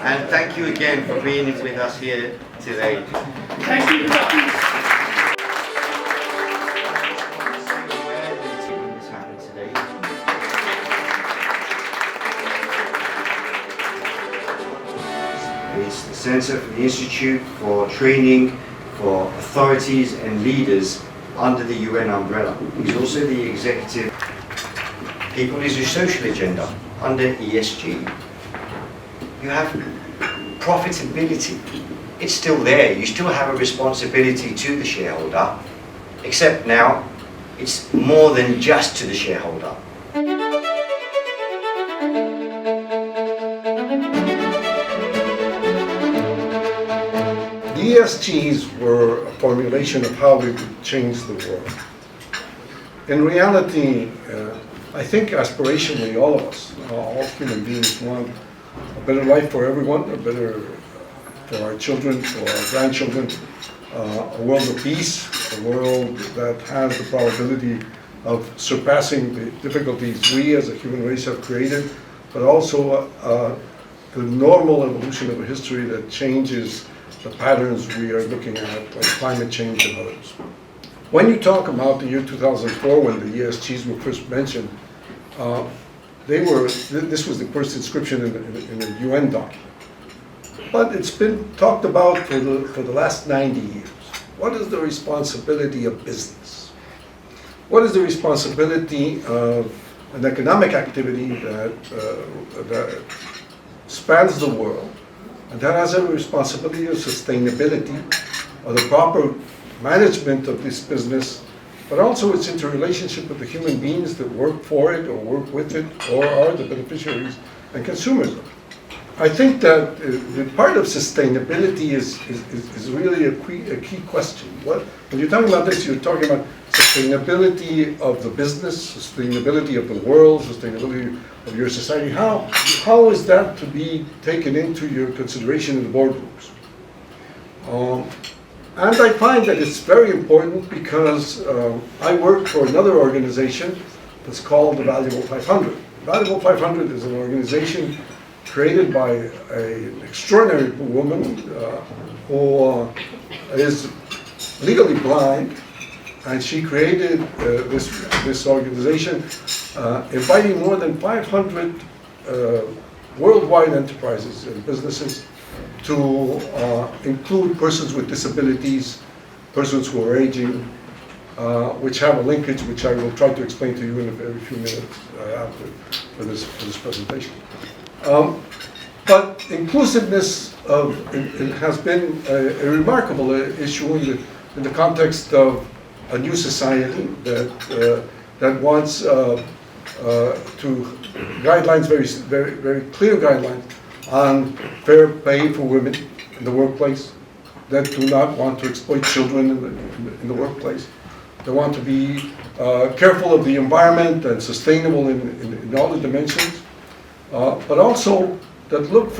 And thank you again for being with us here today. Thank you. It's the Centre for the Institute for Training for Authorities and Leaders under the UN umbrella. He's also the executive. People is a social agenda under ESG. You have profitability. It's still there. You still have a responsibility to the shareholder, except now it's more than just to the shareholder. The ESGs were a formulation of how we could change the world. In reality, I think aspirationally all of us, all human beings want a better life for everyone, a better for our children, for our grandchildren, a world of peace, a world that has the probability of surpassing the difficulties we as a human race have created, but also the normal evolution of a history that changes the patterns we are looking at, like climate change and others. When you talk about the year 2004, when the ESGs were first mentioned, this was the first inscription in a UN document. But it's been talked about for the last 90 years. What is the responsibility of business? What is the responsibility of an economic activity that spans the world, and that has a responsibility of sustainability, of the proper management of this business, but also its interrelationship with the human beings that work for it or work with it or are the beneficiaries and consumers of it. I think that the part of sustainability is really a key question. When you're talking about this, you're talking about sustainability of the business, sustainability of the world, sustainability of your society. How is that to be taken into your consideration in the boardrooms? And I find that it's very important because I work for another organization that's called the Valuable 500. The Valuable 500 is an organization created by an extraordinary woman who is legally blind, and she created this organization inviting more than 500 worldwide enterprises and businesses to include persons with disabilities, persons who are aging, which have a linkage which I will try to explain to you in a very few minutes after for this presentation. But inclusiveness it has been a remarkable issue in the context of a new society that wants to guidelines, very clear guidelines on fair pay for women in the workplace, that do not want to exploit children in the workplace. They want to be careful of the environment and sustainable in all the dimensions, but also that look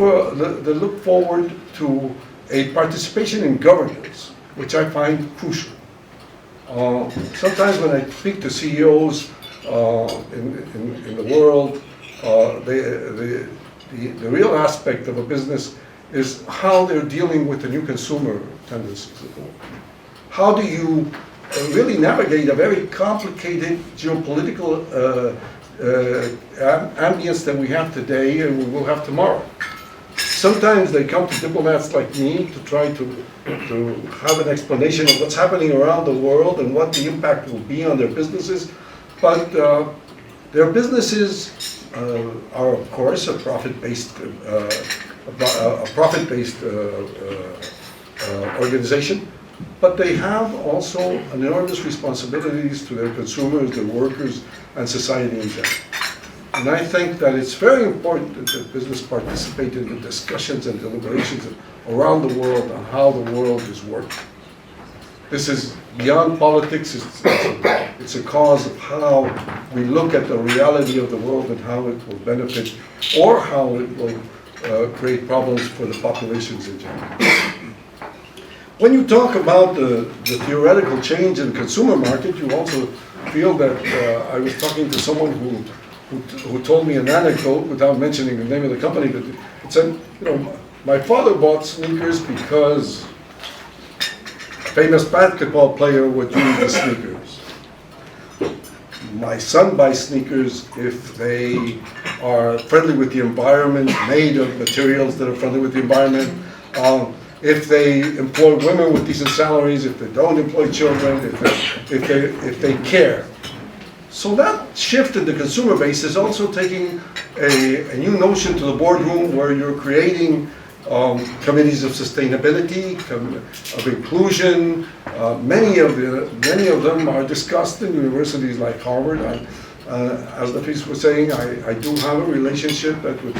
forward to a participation in governance, which I find crucial. Sometimes when I speak to CEOs in the world, the real aspect of a business is how they're dealing with the new consumer tendencies of the world. How do you really navigate a very complicated geopolitical ambience that we have today and we will have tomorrow? Sometimes they come to diplomats like me to try to have an explanation of what's happening around the world and what the impact will be on their businesses, but their businesses are, of course, a profit-based organization, but they have also enormous responsibilities to their consumers, their workers, and society in general. And I think that it's very important that business participate in the discussions and deliberations around the world on how the world is working. This is beyond politics. It's a cause of how we look at the reality of the world and how it will benefit or how it will create problems for the populations in general. When you talk about the theoretical change in the consumer market, you also feel that I was talking to someone who told me an anecdote without mentioning the name of the company, but it said, My father bought sneakers because a famous basketball player would use the sneakers. My son buys sneakers if they are friendly with the environment, made of materials that are friendly with the environment, if they employ women with decent salaries, if they don't employ children, if they care. So that shift in the consumer base is also taking a new notion to the boardroom, where you're creating committees of sustainability, of inclusion. Many of them are discussed in universities like Harvard. As the piece was saying, I do have a relationship with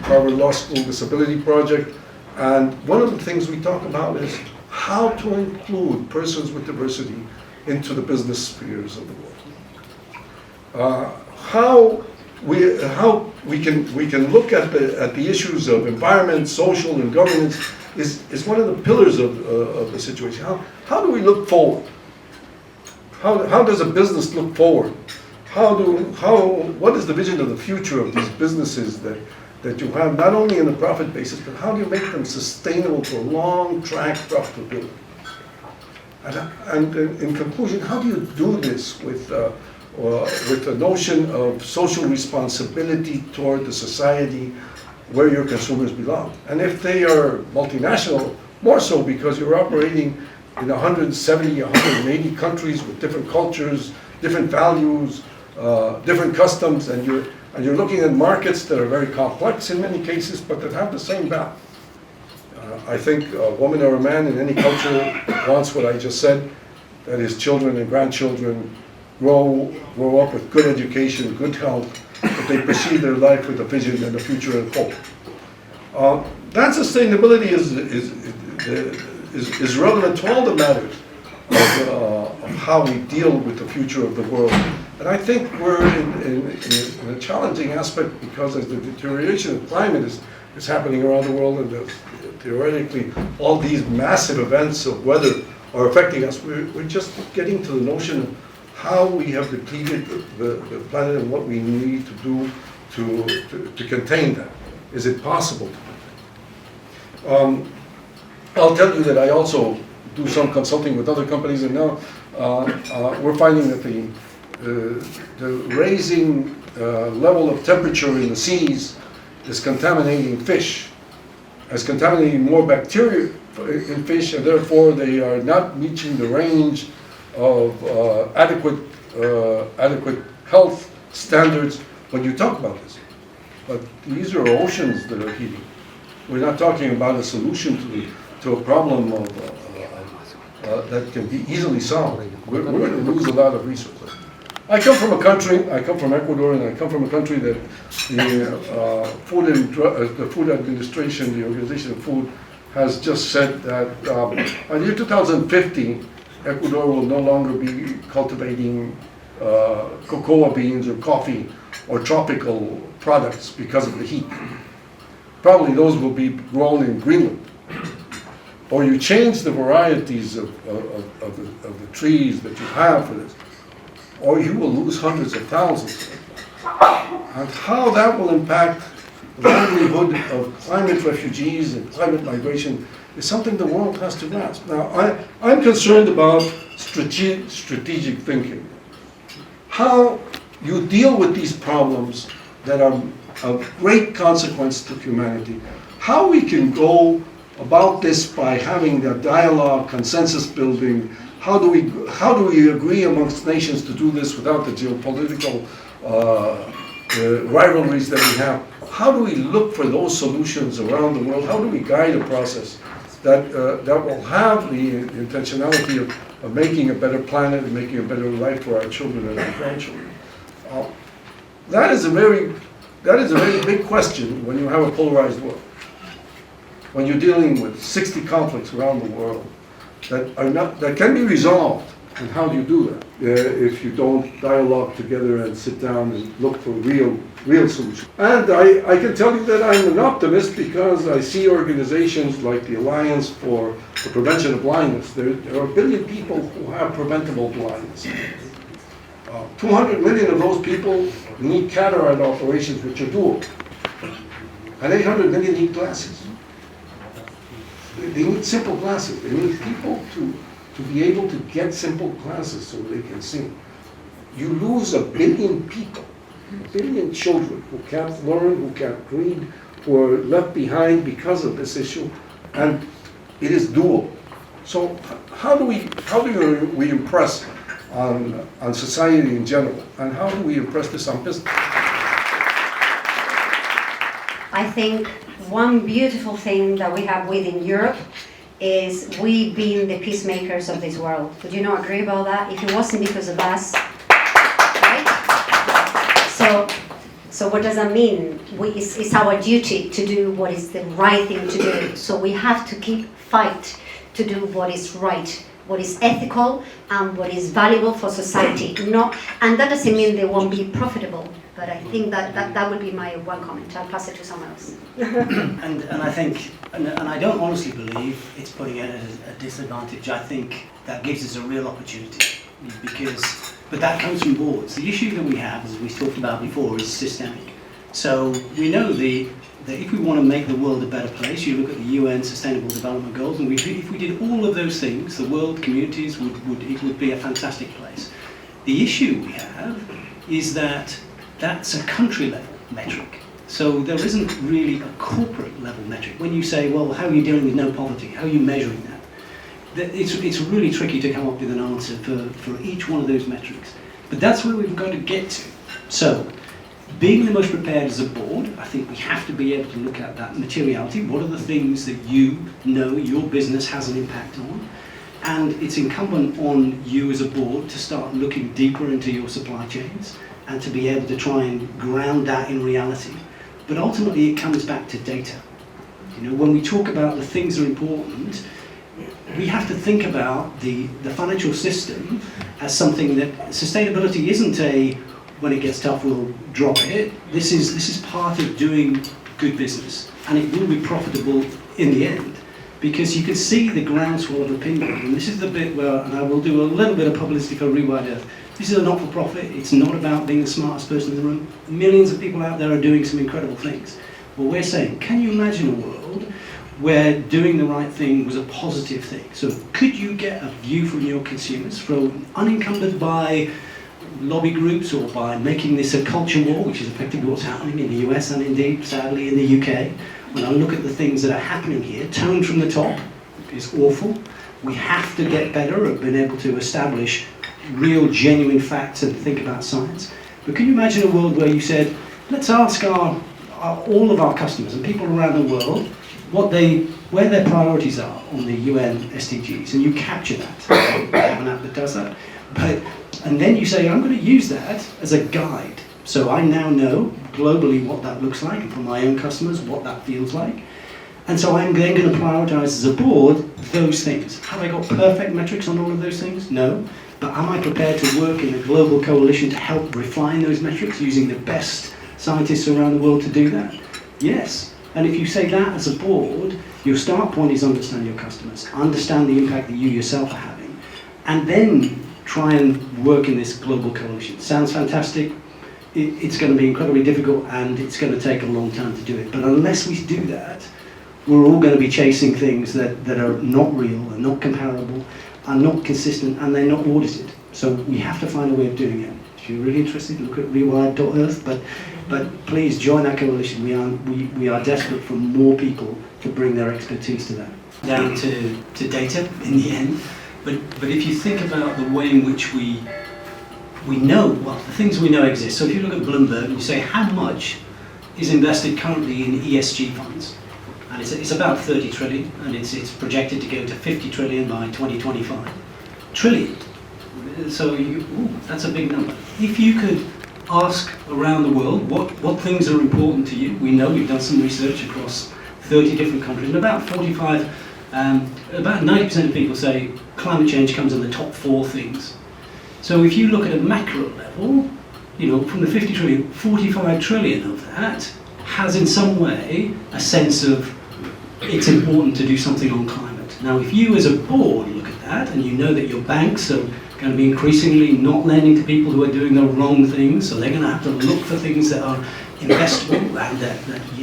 Harvard Law School Disability Project, and one of the things we talk about is how to include persons with diversity into the business spheres of the world. How we can look at the issues of environment, social, and governance is one of the pillars of the situation. How do we look forward? How does a business look forward? What is the vision of the future of these businesses that you have, not only in a profit basis, but how do you make them sustainable for long track profitability? And in conclusion, how do you do this with the notion of social responsibility toward the society where your consumers belong? And if they are multinational, more so, because you're operating in 170, 180 countries with different cultures, different values, different customs, and you're looking at markets that are very complex in many cases, but that have the same value. I think a woman or a man in any culture wants what I just said, that his children and grandchildren grow up with good education, good health, that they pursue their life with a vision and a future and hope. That sustainability is relevant to all the matters of how we deal with the future of the world. And I think we're in a challenging aspect, because as the deterioration of climate is happening around the world, and theoretically all these massive events of weather are affecting us, we're just getting to the notion of how we have depleted the planet and what we need to do to contain that. Is it possible to do that? I'll tell you that I also do some consulting with other companies, and now we're finding that the raising level of temperature in the seas is contaminating fish, is contaminating more bacteria in fish, and therefore they are not reaching the range of adequate health standards when you talk about this. But these are oceans that are heating. We're not talking about a solution to a problem that can be easily solved. We're going to lose a lot of resources. I come from Ecuador, and I come from a country that the Food Administration, the Organization of Food, has just said that by the year 2050, Ecuador will no longer be cultivating cocoa beans or coffee or tropical products because of the heat. Probably those will be grown in Greenland. Or you change the varieties of the trees that you have for this, or you will lose hundreds of thousands. And how that will impact the livelihood of climate refugees and climate migration is something the world has to grasp. Now, I'm concerned about strategic thinking. How you deal with these problems that are of great consequence to humanity. How we can go about this by having a dialogue, consensus building. How do we agree amongst nations to do this without the geopolitical rivalries that we have? How do we look for those solutions around the world? How do we guide a process that will have the intentionality of making a better planet and making a better life for our children and our grandchildren? That is a very big question when you have a polarized world. When you're dealing with 60 conflicts around the world that can be resolved, and how do you do that if you don't dialogue together and sit down and look for real solutions? And I can tell you that I'm an optimist, because I see organizations like the Alliance for the Prevention of Blindness. There are 1 billion people who have preventable blindness. 200 million of those people need cataract operations, which are doable. And 800 million need glasses. They need simple glasses. They need people to be able to get simple glasses so they can see. You lose 1 billion people, 1 billion children who can't learn, who can't read, who are left behind because of this issue, and it is dual. So how do we impress on society in general, and how do we impress this on business? I think one beautiful thing that we have within Europe is we being the peacemakers of this world. Would you not agree about that? If it wasn't because of us, right? So what does that mean? It's our duty to do what is the right thing to do. So we have to keep fight to do what is right, what is ethical, and what is valuable for society. And that doesn't mean they won't be profitable. But I think that would be my one comment. I'll pass it to someone else. And I think, and I don't honestly believe it's putting it at a disadvantage. I think that gives us a real opportunity, but that comes from boards. The issue that we have, as we talked about before, is systemic. So we know that if we want to make the world a better place, you look at the UN Sustainable Development Goals, and if we did all of those things, the world, communities, it would be a fantastic place. The issue we have is that that's a country level metric. So there isn't really a corporate level metric. When you say, well, how are you dealing with no poverty? How are you measuring that? It's really tricky to come up with an answer for each one of those metrics. But that's where we've got to get to. So, being the most prepared as a board, I think we have to be able to look at that materiality. What are the things that you know your business has an impact on? And it's incumbent on you as a board to start looking deeper into your supply chains and to be able to try and ground that in reality. But ultimately it comes back to data. You know, when we talk about the things that are important, we have to think about the financial system as something that sustainability isn't a, when it gets tough we'll drop it. This is part of doing good business, and it will be profitable in the end, because you can see the groundswell of opinion. And this is the bit where, and I will do a little bit of publicity for Rewide Earth. This is a not-for-profit. It's not about being the smartest person in the room. Millions of people out there are doing some incredible things. Well, we're saying, can you imagine a world where doing the right thing was a positive thing? So could you get a view from your consumers, from unencumbered by lobby groups or by making this a culture war, which is effectively what's happening in the US and indeed, sadly, in the UK. When I look at the things that are happening here, tone from the top is awful. We have to get better at being able to establish real, genuine facts and think about science. But can you imagine a world where you said, let's ask all of our customers and people around the world where their priorities are on the UN SDGs, and you capture that. I have an app that does that. And then you say, I'm going to use that as a guide. So I now know globally what that looks like, and for my own customers, what that feels like. And so I'm then going to prioritize as a board those things. Have I got perfect metrics on all of those things? No. But am I prepared to work in a global coalition to help refine those metrics using the best scientists around the world to do that? Yes. And if you say that as a board, your start point is understand your customers, understand the impact that you yourself are having, and then try and work in this global coalition. Sounds fantastic. It's going to be incredibly difficult, and it's going to take a long time to do it. But unless we do that, we're all going to be chasing things that are not real, are not comparable, are not consistent, and they're not audited. So we have to find a way of doing it. If you're really interested, look at rewired.earth, but please join that coalition. We are desperate for more people to bring their expertise to that. Down to data in the end. But if you think about the way in which we know, well, the things we know exist. So if you look at Bloomberg and you say how much is invested currently in ESG funds, and it's about 30 trillion, and it's projected to go to 50 trillion by 2025. Trillion. So that's a big number. If you could ask around the world what things are important to you, we know we've done some research across 30 different countries, and about 90% of people say climate change comes in the top 4 things. So if you look at a macro level, you know, from the 50 trillion, 45 trillion of that has in some way a sense of it's important to do something on climate. Now, if you as a board look at that and you know that your banks are going to be increasingly not lending to people who are doing the wrong things, so they're going to have to look for things that are investable and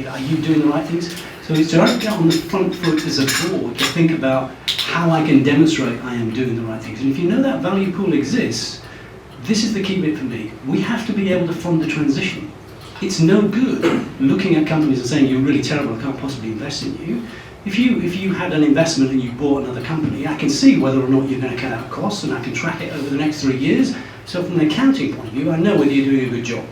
are you doing the right things? So it's to get on the front foot as a board to think about how I can demonstrate I am doing the right things. And if you know that value pool exists, this is the key bit for me. We have to be able to fund the transition. It's no good looking at companies and saying, you're really terrible, I can't possibly invest in you. If you had an investment and you bought another company, I can see whether or not you're going to cut out costs and I can track it over the next 3 years. So from an accounting point of view, I know whether you're doing a good job.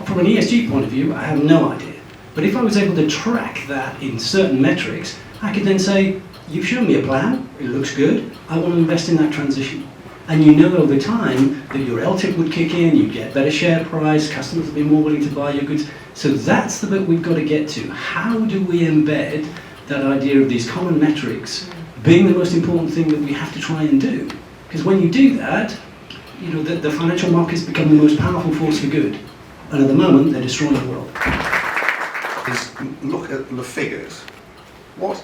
From an ESG point of view, I have no idea. But if I was able to track that in certain metrics, I could then say, you've shown me a plan, it looks good, I want to invest in that transition. And you know over time that your LTIP would kick in, you'd get better share price, customers would be more willing to buy your goods. So that's the bit we've got to get to. How do we embed that idea of these common metrics being the most important thing that we have to try and do? Because when you do that, you know, the financial markets become the most powerful force for good. And at the moment, they're destroying the world. Look at the figures. What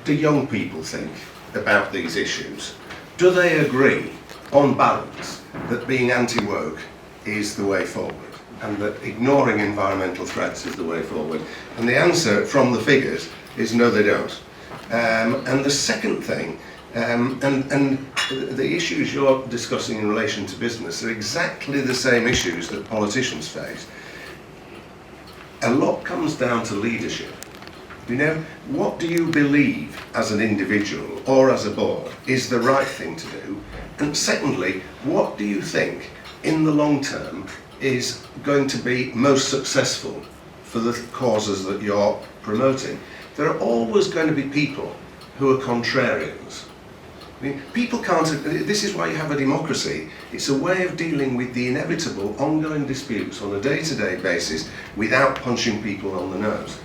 do young people think about these issues? Do they agree, on balance, that being anti-woke is the way forward and that ignoring environmental threats is the way forward? And the answer from the figures is no, they don't. And the second thing, and the issues you're discussing in relation to business are exactly the same issues that politicians face. A lot comes down to leadership. You know, what do you believe as an individual or as a board is the right thing to do? And secondly, what do you think in the long term is going to be most successful for the causes that you're promoting? There are always going to be people who are contrarians. I mean, people can't, this is why you have a democracy. It's a way of dealing with the inevitable ongoing disputes on a day-to-day basis without punching people on the nose.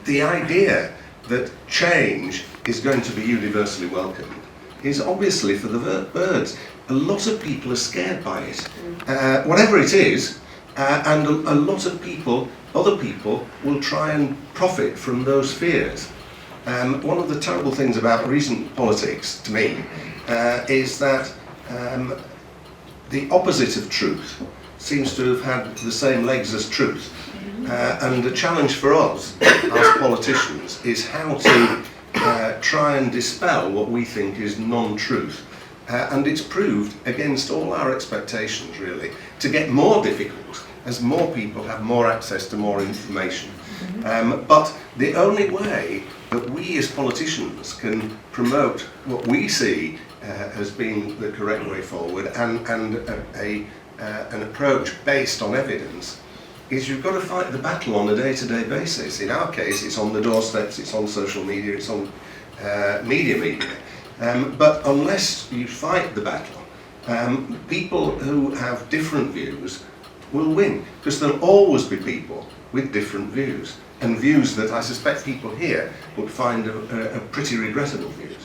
The idea that change is going to be universally welcomed is obviously for the birds. A lot of people are scared by it, whatever it is, and a lot of people, other people, will try and profit from those fears. One of the terrible things about recent politics, to me, is that the opposite of truth seems to have had the same legs as truth. And the challenge for us as politicians is how to try and dispel what we think is non-truth. And it's proved against all our expectations, really, to get more difficult as more people have more access to more information. But the only way that we as politicians can promote what we see as being the correct way forward and an approach based on evidence is you've got to fight the battle on a day-to-day basis. In our case, it's on the doorsteps, it's on social media, it's on media. But unless you fight the battle, people who have different views will win, because there'll always be people with different views, and views that I suspect people here would find are pretty regrettable views.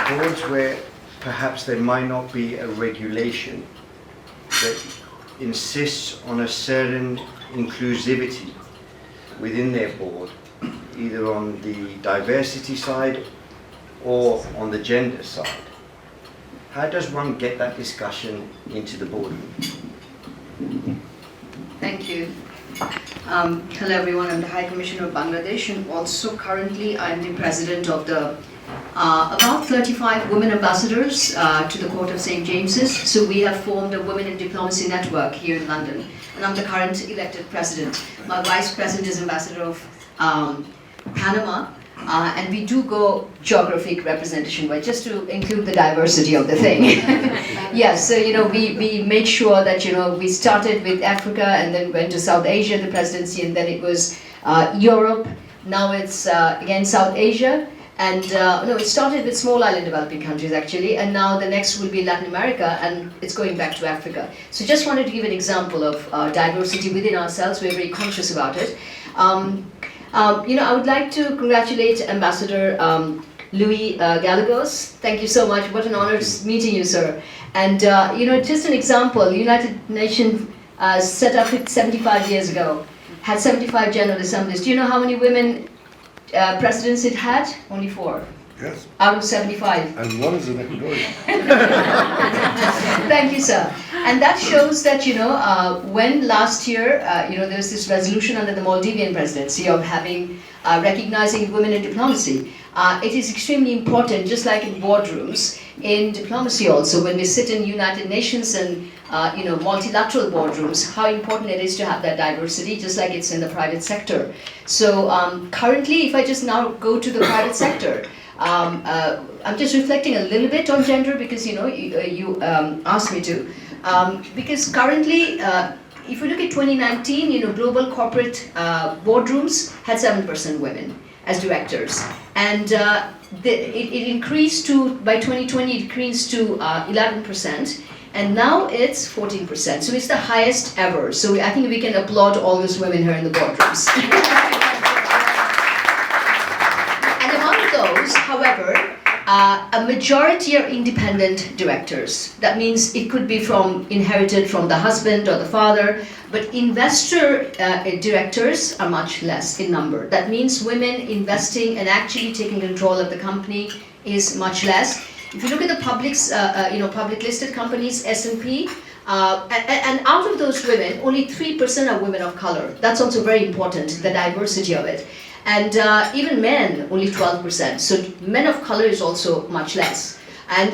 Boards where perhaps there might not be a regulation that insists on a certain inclusivity within their board, either on the diversity side or on the gender side. How does one get that discussion into the boardroom? Thank you. Hello everyone, I'm the High Commissioner of Bangladesh, and also currently I'm the president of the about 35 women ambassadors to the Court of St. James's. So we have formed a Women in Diplomacy network here in London, and I'm the current elected president. My vice president is ambassador of Panama, and we do go geographic representation, but just to include the diversity of the thing. Yes, so we made sure that we started with Africa and then went to South Asia, the presidency, and then it was Europe. Now it's again South Asia, and it started with small island developing countries actually, and now the next will be Latin America, and it's going back to Africa. So just wanted to give an example of diversity within ourselves. We're very conscious about it. I would like to congratulate Ambassador Louis Gallegos. Thank you so much. What an honor meeting you, sir. And just an example, the United Nations set up it 75 years ago, had 75 General Assemblies. Do you know how many women presidents it had? Only 4. Yes. Out of 75. And one is an Ecuadorian. Thank you, sir. And that shows that, when last year, there was this resolution under the Maldivian presidency of having, recognizing women in diplomacy. It is extremely important, just like in boardrooms, in diplomacy also, when we sit in United Nations and multilateral boardrooms, how important it is to have that diversity, just like it's in the private sector. So currently, if I just now go to the private sector, I'm just reflecting a little bit on gender because you asked me to. Because currently, if you look at 2019, global corporate boardrooms had 7% women as directors, and it increased to, by 2020, it increased to 11%, and now it's 14%. So it's the highest ever. So I think we can applaud all those women here in the boardrooms. And among those, however, a majority are independent directors. That means it could be inherited from the husband or the father, but investor directors are much less in number. That means women investing and actually taking control of the company is much less. If you look at the public listed companies, S&P, and out of those women, only 3% are women of color. That's also very important, the diversity of it. And even men, only 12%. So men of color is also much less. And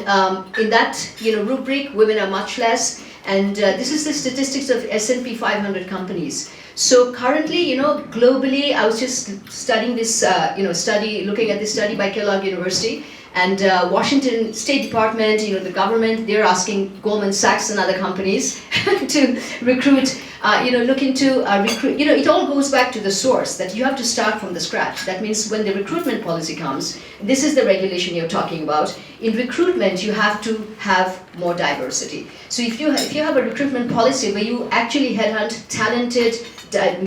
in that rubric, women are much less. And this is the statistics of S&P 500 companies. So currently, globally, I was just studying this, looking at this study by Kellogg University. And Washington State Department, the government, they're asking Goldman Sachs and other companies to recruit, look into recruit. It all goes back to the source, that you have to start from the scratch. That means when the recruitment policy comes, this is the regulation you're talking about. In recruitment, you have to have more diversity. So if you have a recruitment policy where you actually headhunt talented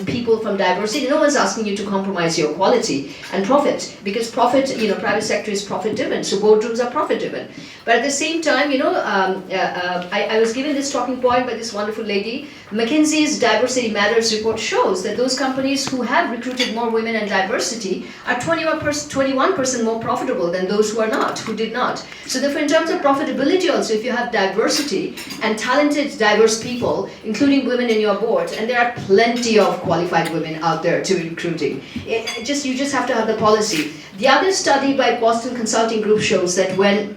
people from diversity, no one's asking you to compromise your quality and profit, because profit, private sector is profit driven, so boardrooms are profit driven. But at the same time, I was given this talking point by this wonderful lady. McKinsey's Diversity Matters report shows that those companies who have recruited more women and diversity are 21% more profitable than those who are not, who did not. So therefore, in terms of profitability also, if you have diversity and talented, diverse people, including women in your board, and there are plenty of qualified women out there to be recruiting. You just have to have the policy. The other study by Boston Consulting Group shows that when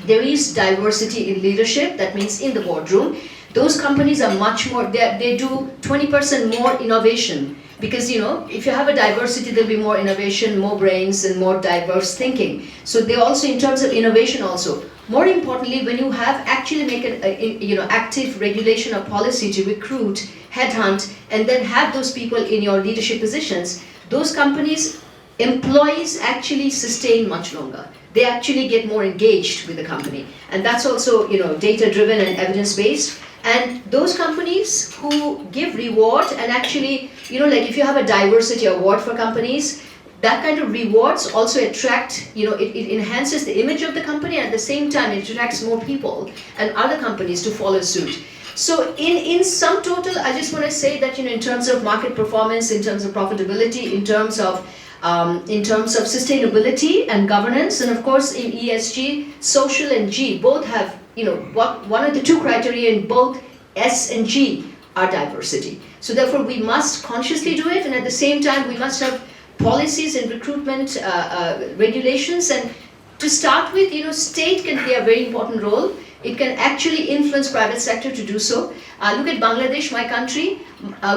there is diversity in leadership, that means in the boardroom, those companies are much more, they do 20% more innovation. Because if you have a diversity, there'll be more innovation, more brains, and more diverse thinking. So they also, in terms of innovation also, more importantly, when you have actually make an active regulation or policy to recruit, headhunt, and then have those people in your leadership positions, those companies, employees actually sustain much longer. They actually get more engaged with the company. And that's also, data-driven and evidence-based. And those companies who give reward and actually, like if you have a diversity award for companies, that kind of rewards also attract, it enhances the image of the company, and at the same time it attracts more people and other companies to follow suit. So in sum total, I just want to say that, in terms of market performance, in terms of profitability, in terms of sustainability and governance, and of course in ESG, social and G both have, one of the two criteria in both S and G are diversity. So therefore we must consciously do it, and at the same time we must have policies and recruitment regulations. And to start with, state can play a very important role. It can actually influence private sector to do so. Look at Bangladesh, my country.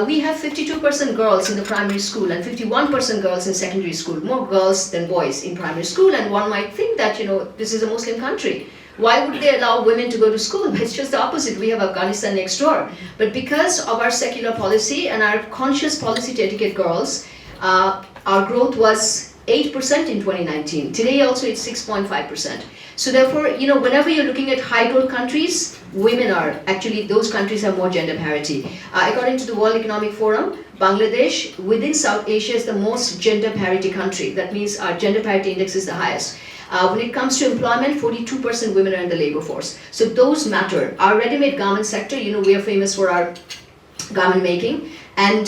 We have 52% girls in the primary school and 51% girls in secondary school. More girls than boys in primary school, and one might think that, this is a Muslim country. Why would they allow women to go to school? It's just the opposite. We have Afghanistan next door. But because of our secular policy and our conscious policy to educate girls, our growth was 8% in 2019. Today also it's 6.5%. So therefore, whenever you're looking at high growth countries, women are, actually those countries have more gender parity. According to the World Economic Forum, Bangladesh within South Asia is the most gender parity country. That means our gender parity index is the highest. When it comes to employment, 42% women are in the labor force. So those matter. Our ready-made garment sector, we are famous for our garment making, and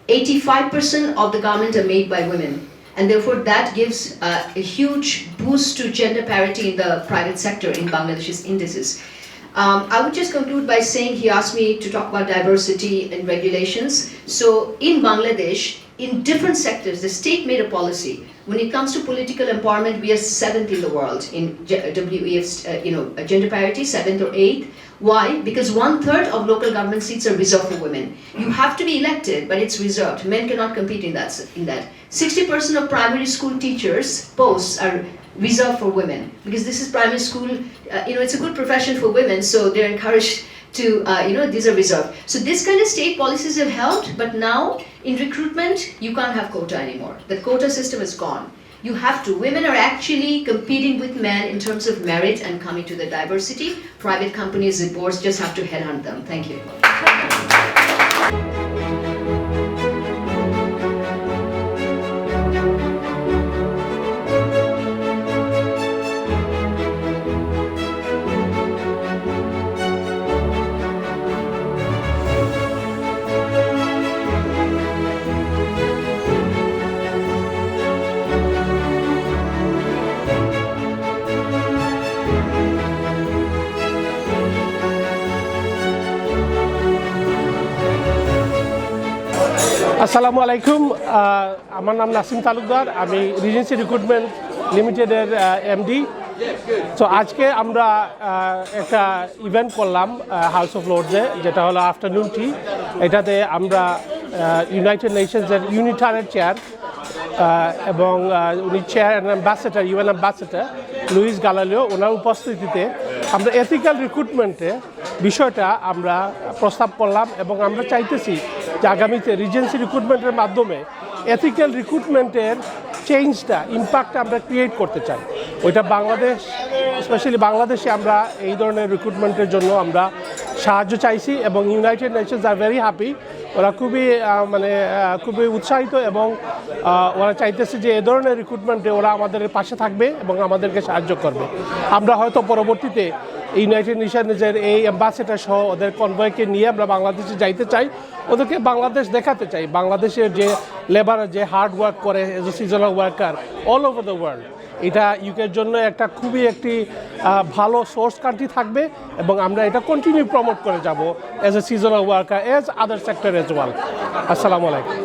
85% of the garments are made by women. And therefore that gives a huge boost to gender parity in the private sector in Bangladesh's indices. I would just conclude by saying he asked me to talk about diversity and regulations. So in Bangladesh, in different sectors, the state made a policy. When it comes to political empowerment, we are 7th in the world in WEF's, gender parity, 7th or 8th. Why? Because 1/3 of local government seats are reserved for women. You have to be elected, but it's reserved. Men cannot compete in that. 60% of primary school teachers' posts are reserved for women, because this is primary school, it's a good profession for women, so they're encouraged to, these are reserved. So this kind of state policies have helped, but now in recruitment, you can't have quota anymore. The quota system is gone. You have to. Women are actually competing with men in terms of merit and coming to the diversity. Private companies and boards just have to headhunt them. Thank you. আসসালামু আলাইকুম, আমার নাম নাসিম তালুকদার, আমি regency recruitment লিমিটেডের MD. তো আজকে আমরা একটা ইভেন্ট করলাম হাউস অফ লর্ডসে, যেটা হলো আফটারনুন টি। এটাতে আমরা ইউনাইটেড নেশনসের ইউনিটারের চেয়ার এবং উনি chair ambassador, UN ambassador Luis গালালিও, ওনার উপস্থিতিতে আমরা এথিক্যাল রিক্রুটমেন্টে বিষয়টা আমরা প্রস্তাব করলাম এবং আমরা চাইতেছি যে আগামীতে রিজেন্সি রিক্রুটমেন্টের মাধ্যমে এথিক্যাল রিক্রুটমেন্টের চেঞ্জটা, ইম্প্যাক্টটা আমরা ক্রিয়েট করতে চাই। ওইটা বাংলাদেশ, স্পেশালি বাংলাদেশে আমরা এই ধরনের রিক্রুটমেন্টের জন্য আমরা সাহায্য চাইছি এবং United Nations are very happy. ওরা খুবই উৎসাহিত এবং ওরা চাইতেছে যে এ ধরনের রিক্রুটমেন্টে ওরা আমাদের পাশে থাকবে এবং আমাদেরকে সাহায্য করবে। আমরা হয়তো পরবর্তীতে ইউনাইটেড নেশনসের এই অ্যাম্বাসেডার সহ ওদের কনভয়কে নিয়ে আমরা বাংলাদেশে যাইতে চাই, ওদেরকে বাংলাদেশ দেখাতে চাই, বাংলাদেশের যে লেবার যে হার্ড ওয়ার্ক করে age a seasonal worker all over the world. এটা ইউকের জন্য একটা খুবই একটি ভালো সোর্স কান্ট্রি থাকবে এবং আমরা এটা কন্টিনিউ প্রমোট করে যাব as a seasonal worker, as other sector as well. আসসালামু আলাইকুম।